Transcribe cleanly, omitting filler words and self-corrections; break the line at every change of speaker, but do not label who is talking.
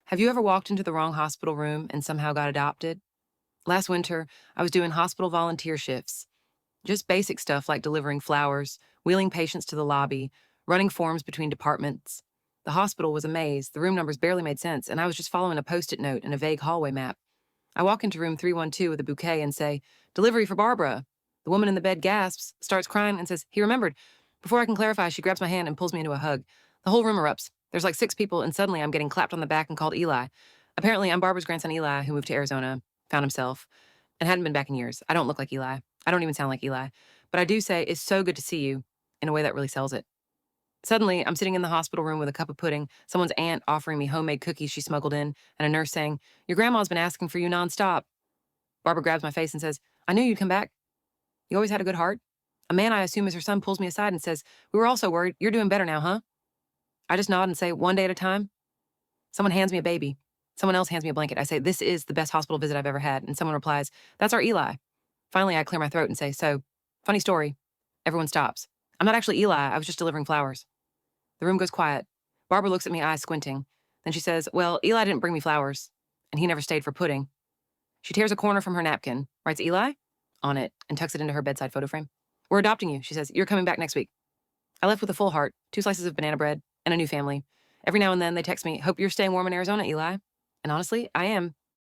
Have you ever walked into the wrong hospital room and somehow got adopted? Last winter, I was doing hospital volunteer shifts, just basic stuff like delivering flowers, wheeling patients to the lobby, running forms between departments. The hospital was a maze, the room numbers barely made sense, and I was just following a post it note and a vague hallway map. I walk into room 312 with a bouquet and say, "Delivery for Barbara." The woman in the bed gasps, starts crying, and says, "He remembered." Before I can clarify, she grabs my hand and pulls me into a hug. The whole room erupts. There's like six people, and suddenly I'm getting clapped on the back and called Eli. Apparently, I'm Barbara's grandson Eli, who moved to Arizona, found himself, and hadn't been back in years. I don't look like Eli. I don't even sound like Eli. But I do say, "It's so good to see you," in a way that really sells it. Suddenly, I'm sitting in the hospital room with a cup of pudding, someone's aunt offering me homemade cookies she smuggled in, and a nurse saying, "Your grandma's been asking for you nonstop." Barbara grabs my face and says, "I knew you'd come back. You always had a good heart." A man I assume is her son pulls me aside and says, "We were all so worried. You're doing better now, huh?" I just nod and say, "One day at a time." Someone hands me a baby. Someone else hands me a blanket. I say, "This is the best hospital visit I've ever had." And someone replies, "That's our Eli." Finally, I clear my throat and say, "So, funny story." Everyone stops. "I'm not actually Eli. I was just delivering flowers." The room goes quiet. Barbara looks at me, eyes squinting. Then she says, "Well, Eli didn't bring me flowers, and he never stayed for pudding." She tears a corner from her napkin, writes "Eli" on it, and tucks it into her bedside photo frame. "We're adopting you," she says. "You're coming back next week." I left with a full heart, 2 slices of banana bread, and a new family. Every now and then they text me, "Hope you're staying warm in Arizona, Eli." And honestly, I am.